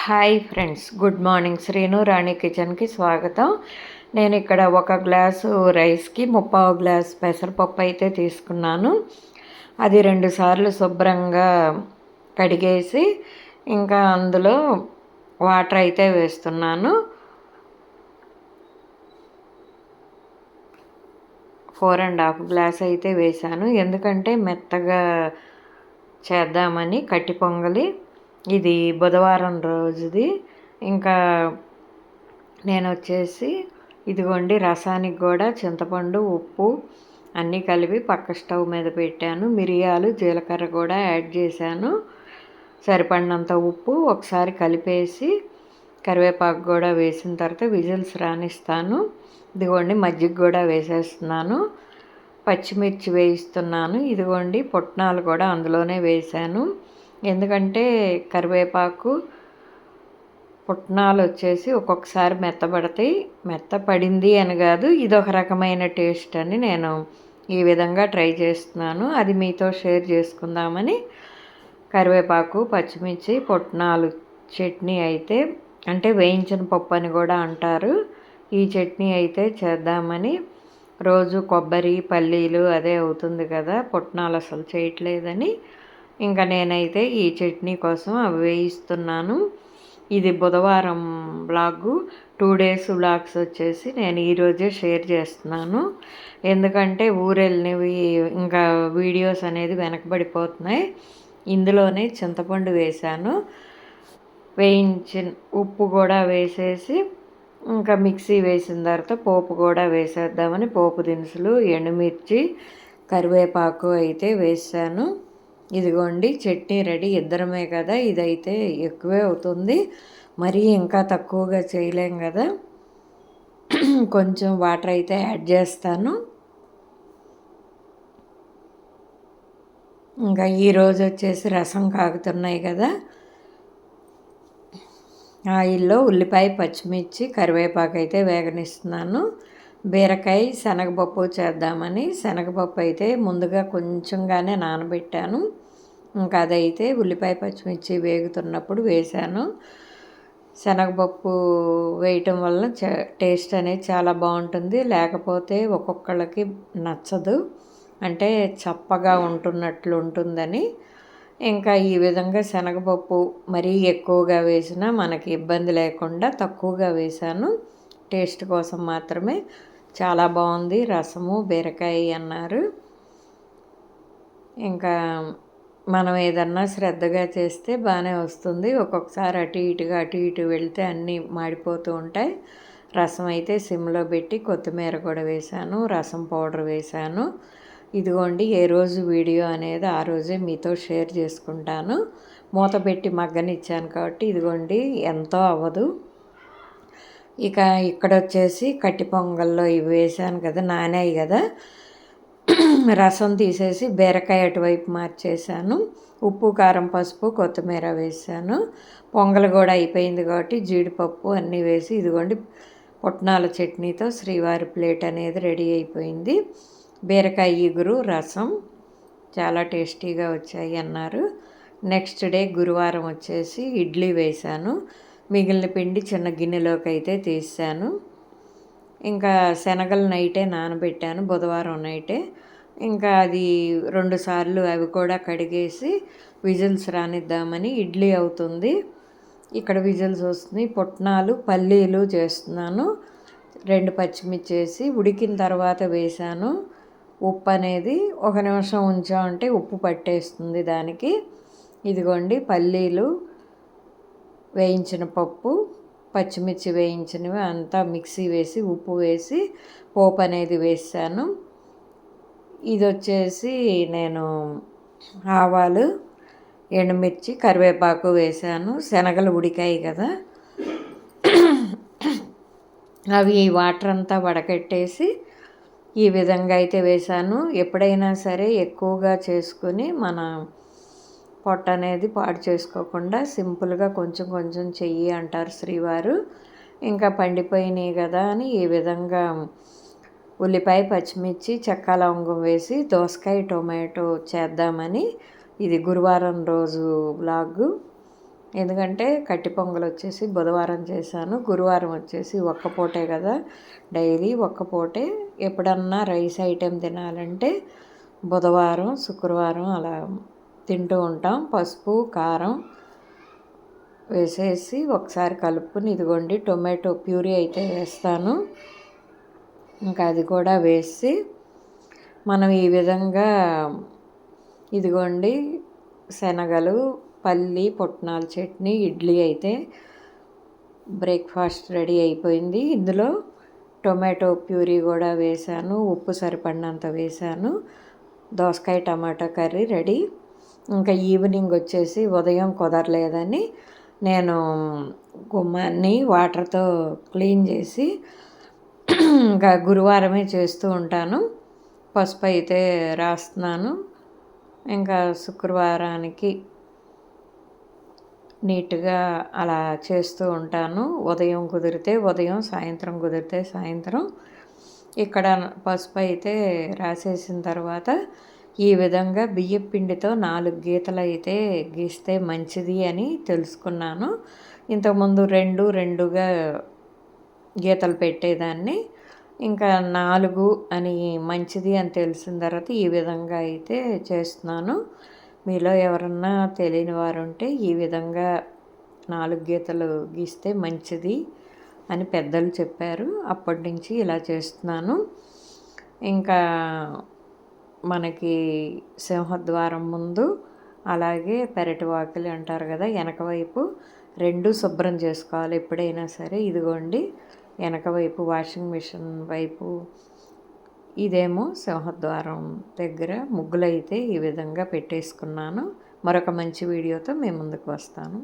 Hi friends, good Srinu Rani కిచెన్కి స్వాగతం. నేను ఇక్కడ 1 గ్లాసు రైస్కి 3/4 గ్లాస్ పెసరపప్పు అయితే తీసుకున్నాను. అది 2 సార్లు శుభ్రంగా కడిగేసి ఇంకా అందులో వాటర్ అయితే వేస్తున్నాను. 4½ గ్లాస్ అయితే వేశాను. ఎందుకంటే మెత్తగా చేద్దామని కట్టి పొంగలి. ఇది బుధవారం రోజుది. ఇంకా నేను వచ్చేసి ఇదిగోండి రసానికి కూడా చింతపండు, ఉప్పు అన్నీ కలిపి పక్క స్టవ్ మీద పెట్టాను. మిరియాలు, జీలకర్ర కూడా యాడ్ చేశాను. సరిపడినంత ఉప్పు ఒకసారి కలిపేసి కరివేపాకు కూడా వేసిన తర్వాత విజిల్స్ రానిస్తాను. ఇదిగోండి మజ్జిగ కూడా వేసేస్తున్నాను. పచ్చిమిర్చి వేయిస్తున్నాను. ఇదిగోండి పుట్నాలు కూడా అందులోనే వేశాను. ఎందుకంటే కరివేపాకు, పుట్నాలు వచ్చేసి ఒక్కొక్కసారి మెత్తబడతాయి. మెత్తపడింది అని కాదు, ఇదొక రకమైన టేస్ట్ అని నేను ఈ విధంగా ట్రై చేస్తున్నాను. అది మీతో షేర్ చేసుకుందామని కరివేపాకు, పచ్చిమిర్చి, పుట్నాలు చట్నీ అయితే, అంటే వేయించిన పప్పు అని కూడా అంటారు, ఈ చట్నీ అయితే చేద్దామని. రోజు కొబ్బరి, పల్లీలు అదే అవుతుంది కదా, పుట్నాలు అసలు చేయట్లేదని ఇంకా నేనైతే ఈ చట్నీ కోసం అవి వేయిస్తున్నాను. ఇది బుధవారం బ్లాగు. 2 డేస్ బ్లాగ్స్ వచ్చేసి నేను ఈరోజే షేర్ చేస్తున్నాను. ఎందుకంటే ఊరెళ్ళినవి ఇంకా వీడియోస్ అనేది వెనకబడిపోతున్నాయి. ఇందులోనే చింతపండు వేశాను. వేయించిన ఉప్పు కూడా వేసేసి ఇంకా మిక్సీ వేసిన తర్వాత పోపు కూడా వేసేద్దామని పోపు దినుసులు, ఎండుమిర్చి, కరివేపాకు అయితే వేసాను. ఇదిగోండి చట్నీ రెడీ. ఇద్దరమే కదా, ఇదైతే ఎక్కువే అవుతుంది, మరీ ఇంకా తక్కువగా చేయలేం కదా. కొంచెం వాటర్ అయితే యాడ్ చేస్తాను. ఇంకా ఈరోజు వచ్చేసి రసం కాగుతున్నాయి కదా, ఆయిల్లో ఉల్లిపాయ, పచ్చిమిర్చి, కరివేపాకు అయితే వేగనిస్తున్నాను. బీరకాయ, శనగపప్పు చేద్దామని శనగపప్పు అయితే ముందుగా కొంచెంగానే నానబెట్టాను. ఇంకా అదైతే ఉల్లిపాయ, పచ్చిమిర్చి వేగుతున్నప్పుడు వేశాను. శనగపప్పు వేయటం వల్ల టేస్ట్ అనేది చాలా బాగుంటుంది. లేకపోతే ఒక్కొక్కళ్ళకి నచ్చదు, అంటే చప్పగా ఉంటున్నట్లు ఉంటుందని. ఇంకా ఈ విధంగా శనగపప్పు మరీ ఎక్కువగా వేసినా మనకి ఇబ్బంది లేకుండా తక్కువగా వేశాను. టేస్ట్ కోసం మాత్రమే. చాలా బాగుంది రసము. బీరకాయ అన్నారు. ఇంకా మనం ఏదన్నా శ్రద్ధగా చేస్తే బాగానే వస్తుంది. ఒక్కొక్కసారి అటు ఇటు వెళ్తే అన్నీ మాడిపోతూ ఉంటాయి. రసం అయితే సిమ్లో పెట్టి కొత్తిమీర కూడా వేశాను, రసం పౌడర్ వేశాను. ఇదిగోండి ఏ రోజు వీడియో అనేది ఆ రోజే మీతో షేర్ చేసుకుంటాను. మూత పెట్టి మగ్గనిచ్చాను కాబట్టి ఇదిగోండి ఎంతో అవ్వదు. ఇక ఇక్కడ వచ్చేసి కట్టి పొంగల్లో ఇవి వేసాను కదా, నానాయి కదా, రసం తీసేసి బీరకాయ అటువైపు మార్చేసాను. ఉప్పు, కారం, పసుపు, కొత్తిమీర వేసాను. పొంగల్ కూడా అయిపోయింది కాబట్టి జీడిపప్పు అన్నీ వేసి ఇదిగోండి పుట్నాల చట్నీతో శ్రీవారి ప్లేట్ అనేది రెడీ అయిపోయింది. బీరకాయ ఇగురు, రసం చాలా టేస్టీగా వచ్చాయి అన్నారు. నెక్స్ట్ డే గురువారం వచ్చేసి ఇడ్లీ వేశాను. మిగిలిన పిండి చిన్న గిన్నెలోకి అయితే తీసాను. ఇంకా శనగలు నైటే నానబెట్టాను, బుధవారం నైటే. ఇంకా అది 2 సార్లు అవి కూడా కడిగేసి విజిల్స్ రానిద్దామని. ఇడ్లీ అవుతుంది, ఇక్కడ విజిల్స్ వస్తుంది. పుట్నాలు, పల్లీలు చేస్తున్నాను. 2 పచ్చిమిర్చి వేసి ఉడికిన తర్వాత వేశాను. ఉప్పు అనేది 1 నిమిషం ఉంచామంటే ఉప్పు పట్టేస్తుంది దానికి. ఇదిగోండి పల్లీలు, వేయించిన పప్పు, పచ్చిమిర్చి వేయించినవి అంతా మిక్సీ వేసి ఉప్పు వేసి పోపు అనేది వేసాను. ఇది వచ్చేసి నేను ఆవాలు, ఎండుమిర్చి, కరివేపాకు వేసాను. శనగలు ఉడికాయి కదా, అవి వాటర్ అంతా వడకట్టేసి ఈ విధంగా అయితే వేశాను. ఎప్పుడైనా సరే ఎక్కువగా చేసుకుని మన పొట్ట అనేది పాడు చేసుకోకుండా సింపుల్గా కొంచెం కొంచెం చెయ్యి అంటారు శ్రీవారు. ఇంకా పండిపోయినాయి కదా అని ఈ విధంగా ఉల్లిపాయ, పచ్చిమిర్చి, చెక్క, లవంగం వేసి దోసకాయ, టొమాటో చేద్దామని. ఇది గురువారం రోజు బ్లాగు. ఎందుకంటే కట్టి పొంగల్ వచ్చేసి బుధవారం చేశాను, గురువారం వచ్చేసి ఒక్క పూటే కదా, డైలీ ఒక్క పూటే. ఎప్పుడన్నా రైస్ ఐటెం తినాలంటే బుధవారం శుక్రవారం అలా తింటూ ఉంటాం. పసుపు కారం వేసేసి ఒకసారి కలుపుకుని, ఇదిగోండి టొమాటో ప్యూరీ అయితే వేస్తాను. ఇంకా అది కూడా వేసి మనం ఈ విధంగా, ఇదిగోండి శనగలు, పల్లి, పుట్నాల చట్నీ, ఇడ్లీ అయితే బ్రేక్ఫాస్ట్ రెడీ అయిపోయింది. ఇందులో టొమాటో ప్యూరీ కూడా వేశాను, ఉప్పు సరిపడినంత వేశాను. దోసకాయ టమాటా కర్రీ రెడీ. ఇంకా ఈవినింగ్ వచ్చేసి ఉదయం కుదరలేదని నేను గుమ్మాన్ని వాటర్తో క్లీన్ చేసి ఇంకా గురువారమే చేస్తూ ఉంటాను. పసుపు అయితే రాస్తున్నాను. ఇంకా శుక్రవారానికి నీట్గా అలా చేస్తూ ఉంటాను. ఉదయం కుదిరితే ఉదయం, సాయంత్రం కుదిరితే సాయంత్రం. ఇక్కడ పసుపు అయితే రాసేసిన తర్వాత ఈ విధంగా బియ్యం పిండితో 4 గీతలు అయితే గీస్తే మంచిది అని తెలుసుకున్నాను. ఇంతకుముందు 2 గీతలు పెట్టేదాన్ని. ఇంకా 4 అని మంచిది అని తెలిసిన తర్వాత ఈ విధంగా అయితే చేస్తున్నాను. మీలో ఎవరన్నా తెలియని వారు ఉంటే ఈ విధంగా 4 గీతలు గీస్తే మంచిది అని పెద్దలు చెప్పారు. అప్పటి నుంచి ఇలా చేస్తున్నాను. ఇంకా మనకి సింహద్వారం ముందు, అలాగే పెరటి వాకిలి అంటారు కదా, వెనక వైపు 2 శుభ్రం చేసుకోవాలి ఎప్పుడైనా సరే. ఇదిగోండి వెనక వైపు వాషింగ్ మిషన్ వైపు, ఇదేమో సింహద్వారం దగ్గర ముగ్గులైతే ఈ విధంగా పెట్టేసుకున్నాను. మరొక మంచి వీడియోతో మేము ముందుకు వస్తాను.